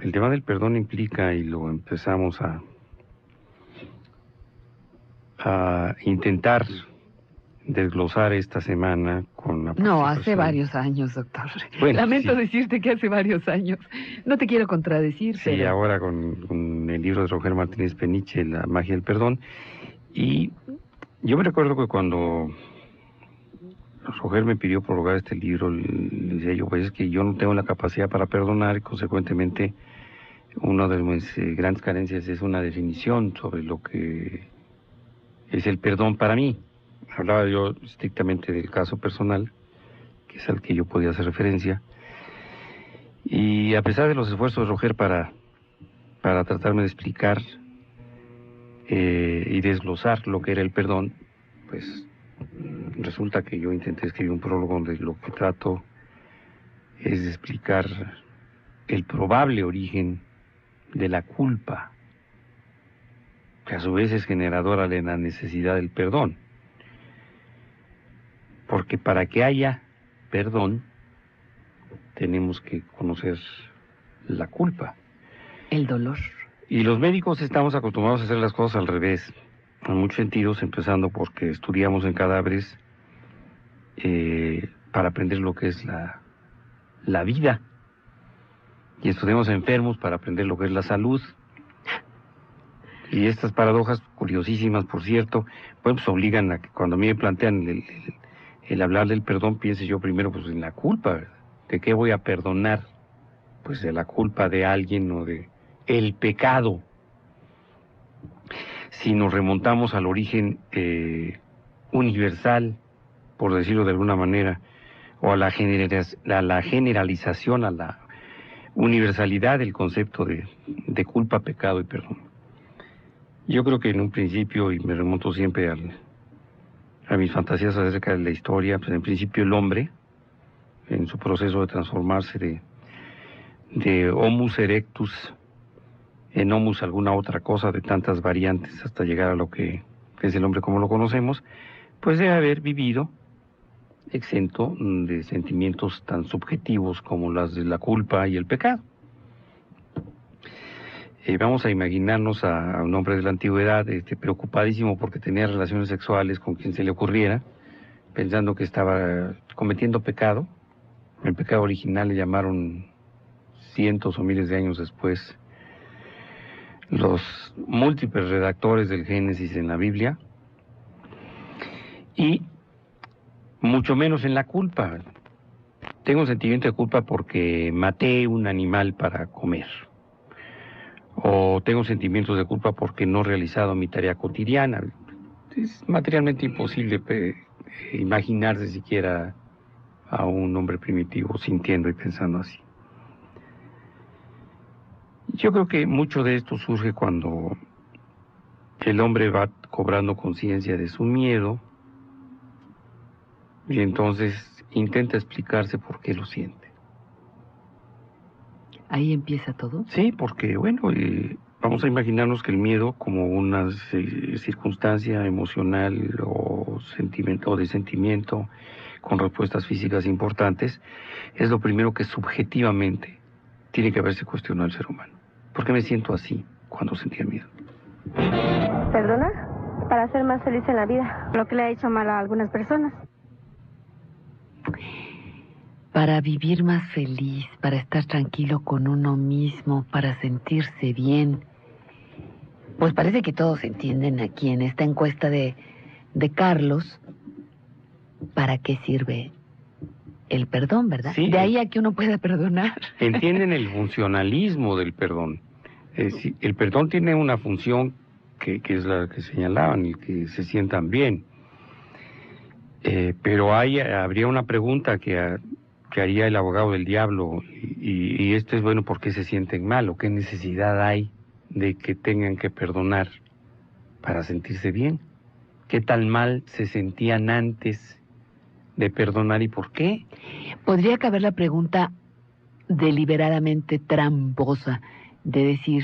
el tema del perdón implica, y lo empezamos a intentar desglosar esta semana con la No, hace participación. varios años, doctor. Bueno, Lamento sí. decirte que hace varios años. No te quiero contradecir, Sí, pero... ahora con el libro de Roger Martínez Peniche, La magia del perdón. Y yo me recuerdo que cuando Roger me pidió prorrogar este libro, le decía yo, pues es que yo no tengo la capacidad para perdonar y consecuentemente una de mis grandes carencias es una definición sobre lo que es el perdón para mí. Hablaba yo estrictamente del caso personal, que es al que yo podía hacer referencia. Y a pesar de los esfuerzos de Roger para tratarme de explicar y desglosar lo que era el perdón, pues resulta que yo intenté escribir un prólogo donde lo que trato es de explicar el probable origen de la culpa, que a su vez es generadora de la necesidad del perdón. Porque para que haya perdón, tenemos que conocer la culpa. El dolor. Y los médicos estamos acostumbrados a hacer las cosas al revés, en muchos sentidos, empezando porque estudiamos en cadáveres para aprender lo que es la vida, y estudiamos enfermos para aprender lo que es la salud. Y estas paradojas, curiosísimas por cierto, pues obligan a que cuando a mí me plantean el hablar del perdón, piense yo primero pues en la culpa, ¿verdad? ¿De qué voy a perdonar? Pues de la culpa de alguien o de el pecado. Si nos remontamos al origen universal, por decirlo de alguna manera, o a la generalización, a la universalidad del concepto de culpa, pecado y perdón. Yo creo que en un principio, y me remonto siempre a mis fantasías acerca de la historia, pues en principio el hombre, en su proceso de transformarse de Homus erectus en Homus alguna otra cosa, de tantas variantes hasta llegar a lo que es el hombre como lo conocemos, pues debe haber vivido exento de sentimientos tan subjetivos como las de la culpa y el pecado. Vamos a imaginarnos a un hombre de la antigüedad preocupadísimo porque tenía relaciones sexuales con quien se le ocurriera, pensando que estaba cometiendo pecado. El pecado original le llamaron cientos o miles de años después los múltiples redactores del Génesis en la Biblia, y mucho menos en la culpa. Tengo un sentimiento de culpa porque maté un animal para comer, o tengo sentimientos de culpa porque no he realizado mi tarea cotidiana. Es materialmente imposible imaginarse siquiera a un hombre primitivo sintiendo y pensando así. Yo creo que mucho de esto surge cuando el hombre va cobrando conciencia de su miedo y entonces intenta explicarse por qué lo siente. ¿Ahí empieza todo? Sí, porque bueno, vamos a imaginarnos que el miedo como una circunstancia emocional o de sentimiento con respuestas físicas importantes es lo primero que subjetivamente tiene que haberse cuestionado el ser humano. ¿Por qué me siento así cuando sentía miedo? ¿Perdona? Para ser más feliz en la vida, lo que le ha hecho mal a algunas personas. Para vivir más feliz, para estar tranquilo con uno mismo, para sentirse bien. Pues parece que todos entienden aquí en esta encuesta de Carlos para qué sirve el perdón, ¿verdad? Sí, de ahí a que uno pueda perdonar. Entienden el funcionalismo del perdón. El perdón tiene una función que es la que señalaban, y que se sientan bien. Pero habría una pregunta que haría el abogado del diablo, y esto es, bueno, ¿por qué se sienten mal? ¿O qué necesidad hay de que tengan que perdonar para sentirse bien? ¿Qué tal mal se sentían antes de perdonar y por qué? Podría caber la pregunta deliberadamente tramposa de decir,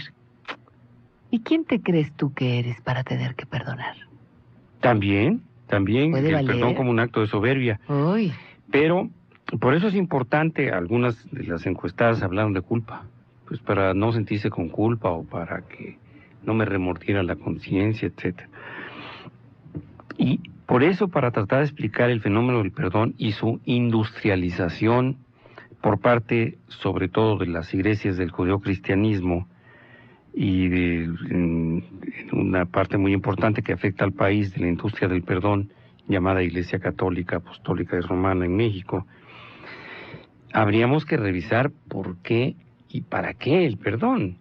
¿y quién te crees tú que eres para tener que perdonar? También ¿Puede el valer? perdón como un acto de soberbia. Uy. Pero por eso es importante, algunas de las encuestadas hablaron de culpa. pues para no sentirse con culpa o para que no me remordiera la conciencia, etcétera. Y por eso, para tratar de explicar el fenómeno del perdón y su industrialización por parte, sobre todo, de las iglesias del judeocristianismo y de una parte muy importante que afecta al país de la industria del perdón, llamada Iglesia Católica Apostólica y Romana en México, habríamos que revisar por qué y para qué el perdón.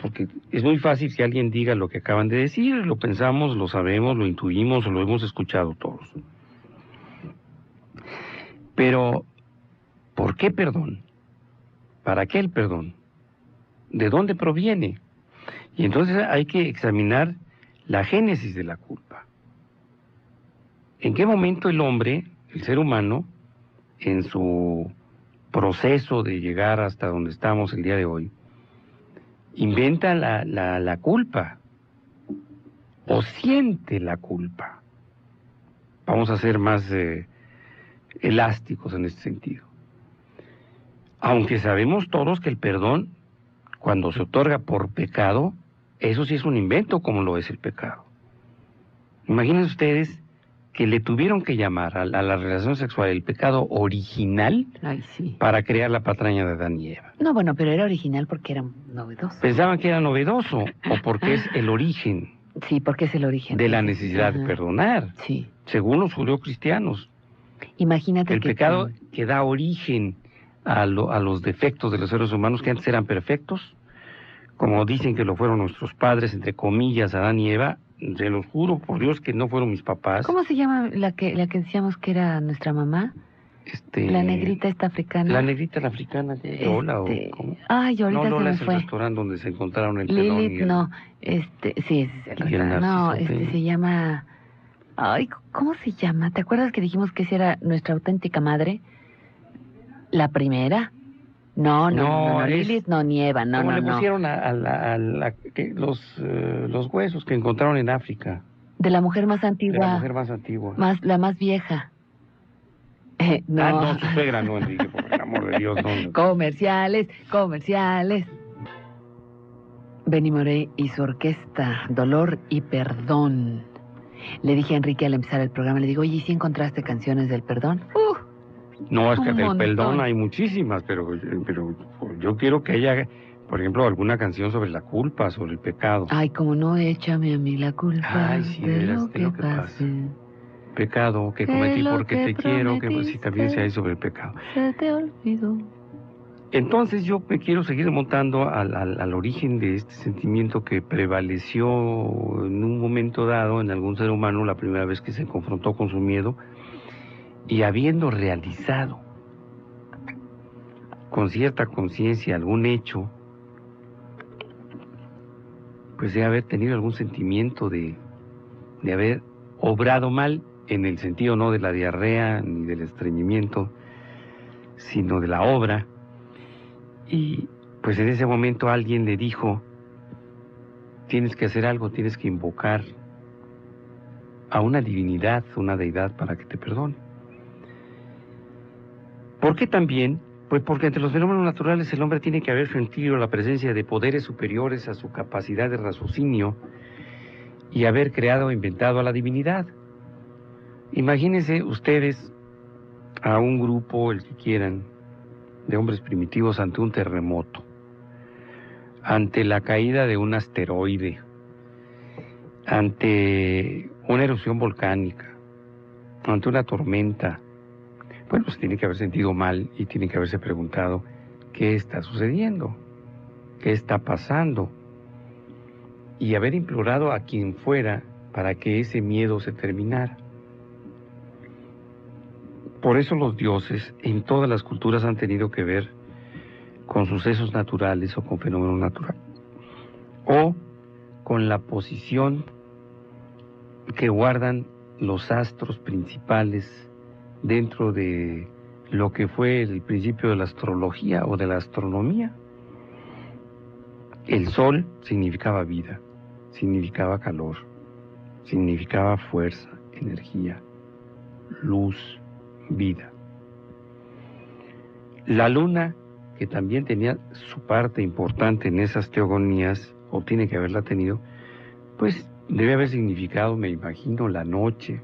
Porque es muy fácil que alguien diga lo que acaban de decir, lo pensamos, lo sabemos, lo intuimos o lo hemos escuchado todos. Pero, ¿por qué perdón? ¿Para qué el perdón? ¿De dónde proviene? Y entonces hay que examinar la génesis de la culpa. ¿En qué momento el hombre, el ser humano, en su proceso de llegar hasta donde estamos el día de hoy, inventa la culpa o siente la culpa? Vamos a ser más elásticos en este sentido. Aunque sabemos todos que el perdón, cuando se otorga por pecado, eso sí es un invento como lo es el pecado. Imagínense ustedes que le tuvieron que llamar a la relación sexual el pecado original. Ay, sí. Para crear la patraña de Adán y Eva. No, bueno, pero era original porque era novedoso. Pensaban que era novedoso o porque es el origen. Sí, porque es el origen. De la necesidad de perdonar. Sí. Según los judeocristianos. Imagínate el pecado que da origen a los defectos de los seres humanos que antes eran perfectos, como dicen que lo fueron nuestros padres, entre comillas, Adán y Eva. Se los juro por Dios que no fueron mis papás. ¿Cómo se llama la que decíamos que era nuestra mamá? La negrita esta africana. La negrita la africana, Lola o ¿cómo? Ay, ahorita no, Lola se me fue. Es el restaurante donde se encontraron el Lilith, pelón no, sí, es el restaurante. No, se llama. Ay, ¿cómo se llama? ¿Te acuerdas que dijimos que esa era nuestra auténtica madre? ¿La primera? No, Lilith no, ni Eva, no. Le pusieron los huesos que encontraron en África. De la mujer más antigua. De la mujer más antigua. La más vieja. No. No, su suegra no, Enrique, por el amor de Dios, no. Comerciales. Benny Moré y su orquesta, Dolor y Perdón. Le dije a Enrique al empezar el programa, le digo, oye, ¿y si encontraste canciones del perdón? No, es que del perdón hay muchísimas, pero yo quiero que haya, por ejemplo, alguna canción sobre la culpa, sobre el pecado. Ay, como no, échame a mí la culpa. Ay, sí, de lo que pasa. Pecado que cometí porque te quiero, que si también se hay sobre el pecado. Se te olvidó. Entonces yo me quiero seguir remontando al origen de este sentimiento que prevaleció en un momento dado en algún ser humano la primera vez que se confrontó con su miedo, y habiendo realizado con cierta conciencia algún hecho, pues de haber tenido algún sentimiento de haber obrado mal, en el sentido no de la diarrea ni del estreñimiento, sino de la obra. Y pues en ese momento alguien le dijo, tienes que hacer algo, tienes que invocar a una divinidad, una deidad para que te perdone. ¿Por qué también? Pues porque entre los fenómenos naturales el hombre tiene que haber sentido la presencia de poderes superiores a su capacidad de raciocinio y haber creado o inventado a la divinidad. Imagínense ustedes a un grupo, el que quieran, de hombres primitivos ante un terremoto, ante la caída de un asteroide, ante una erupción volcánica, ante una tormenta. Bueno, pues tiene que haber sentido mal y tiene que haberse preguntado, ¿qué está sucediendo? ¿Qué está pasando? Y haber implorado a quien fuera para que ese miedo se terminara. Por eso los dioses en todas las culturas han tenido que ver con sucesos naturales o con fenómenos naturales, o con la posición que guardan los astros principales dentro de lo que fue el principio de la astrología o de la astronomía. El sol significaba vida, significaba calor, significaba fuerza, energía, luz, vida. La luna que también tenía su parte importante en esas teogonías, o tiene que haberla tenido, pues debe haber significado, me imagino, la noche.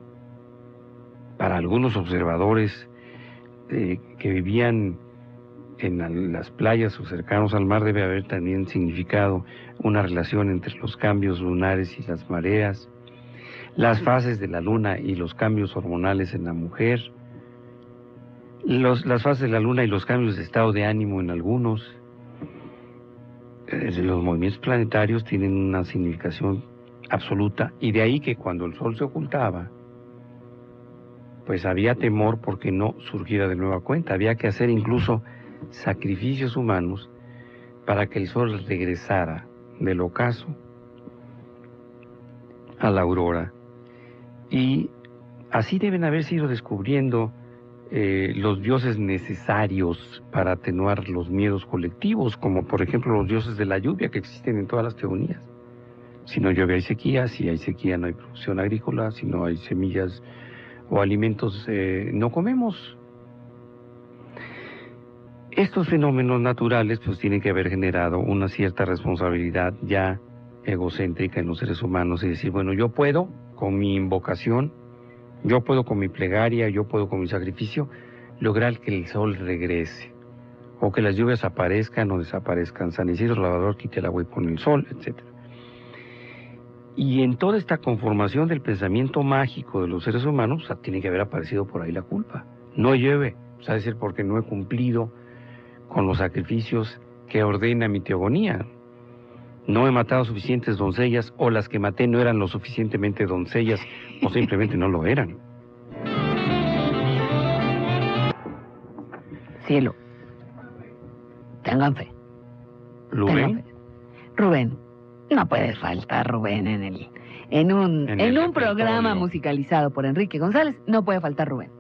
Para algunos observadores que vivían en las playas o cercanos al mar, debe haber también significado una relación entre los cambios lunares y las mareas, las fases de la luna y los cambios hormonales en la mujer, las fases de la luna y los cambios de estado de ánimo en algunos. Los movimientos planetarios tienen una significación absoluta, y de ahí que cuando el sol se ocultaba, pues había temor porque no surgiera de nueva cuenta. Había que hacer incluso sacrificios humanos para que el sol regresara del ocaso a la aurora. Y así deben haberse ido descubriendo los dioses necesarios para atenuar los miedos colectivos, como por ejemplo los dioses de la lluvia que existen en todas las teogonías. Si no llueve hay sequía, si hay sequía no hay producción agrícola, si no hay semillas o alimentos no comemos. Estos fenómenos naturales pues tienen que haber generado una cierta responsabilidad ya egocéntrica en los seres humanos, y decir, bueno, yo puedo con mi invocación, yo puedo con mi plegaria, yo puedo con mi sacrificio lograr que el sol regrese, o que las lluvias aparezcan o desaparezcan. San Isidro Labrador quite el agua y pone el sol, etc. Y en toda esta conformación del pensamiento mágico de los seres humanos, o sea, tiene que haber aparecido por ahí la culpa. No llueve, o sea, es decir, porque no he cumplido con los sacrificios que ordena mi teogonía. No he matado suficientes doncellas, o las que maté no eran lo suficientemente doncellas, o simplemente no lo eran. Cielo, tengan fe. ¿Rubén? Rubén, no puede faltar Rubén en un programa musicalizado por Enrique González, no puede faltar Rubén.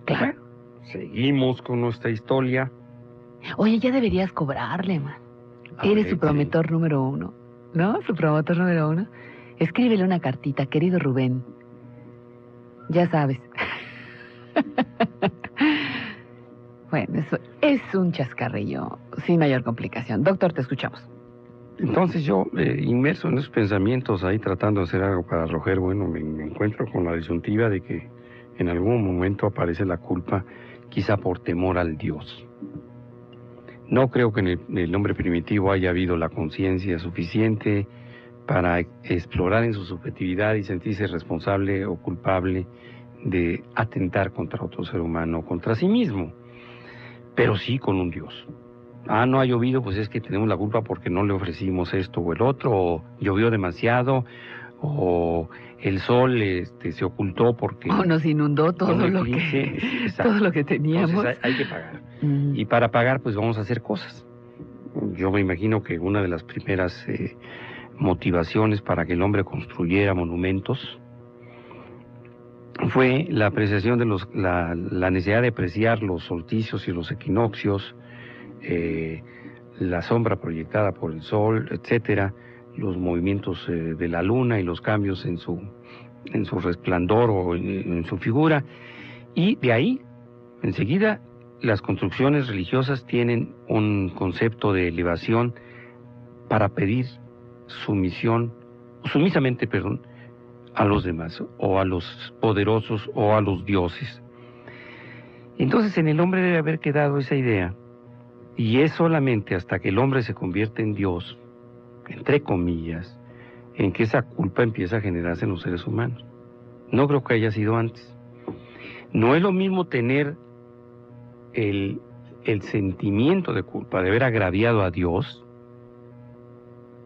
Claro. Bueno, seguimos con nuestra historia. Oye, ya deberías cobrarle, man. A Eres ver, su promotor número 1, ¿no? Su promotor número 1. Escríbele una cartita, querido Rubén. Ya sabes. Bueno, eso es un chascarrillo sin mayor complicación. Doctor, te escuchamos. Entonces yo, inmerso en esos pensamientos ahí tratando de hacer algo para Roger, bueno, me encuentro con la disyuntiva de que en algún momento aparece la culpa, quizá por temor al Dios. No creo que en el hombre primitivo haya habido la conciencia suficiente para explorar en su subjetividad y sentirse responsable o culpable de atentar contra otro ser humano, contra sí mismo, pero sí con un Dios. No ha llovido, pues es que tenemos la culpa porque no le ofrecimos esto o el otro, o llovió demasiado, o el sol se ocultó porque... O nos inundó todo lo que teníamos. Entonces hay que pagar. Y para pagar, pues vamos a hacer cosas. Yo me imagino que una de las primeras motivaciones para que el hombre construyera monumentos fue la apreciación de la necesidad de apreciar los solsticios y los equinoccios, la sombra proyectada por el sol, etcétera, los movimientos de la luna y los cambios en su resplandor o en su figura. Y de ahí, enseguida, las construcciones religiosas tienen un concepto de elevación para pedir sumisamente, a los demás, o a los poderosos, o a los dioses. Entonces en el hombre debe haber quedado esa idea, y es solamente hasta que el hombre se convierte en Dios, entre comillas, en que esa culpa empieza a generarse en los seres humanos. No creo que haya sido antes. No es lo mismo tener el sentimiento de culpa de haber agraviado a Dios,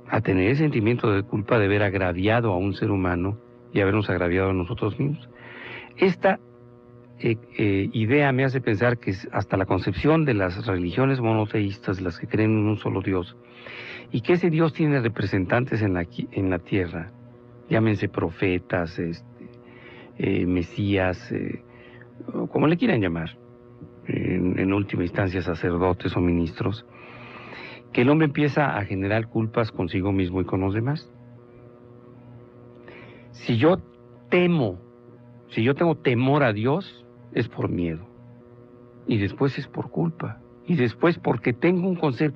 a tener el sentimiento de culpa de haber agraviado a un ser humano y habernos agraviado a nosotros mismos. Esta idea me hace pensar que hasta la concepción de las religiones monoteístas, las que creen en un solo Dios, y que ese Dios tiene representantes en la tierra, llámense profetas, mesías, como le quieran llamar, en última instancia sacerdotes o ministros, que el hombre empieza a generar culpas consigo mismo y con los demás. Si yo tengo temor a Dios, es por miedo, y después es por culpa. y después porque tengo un concepto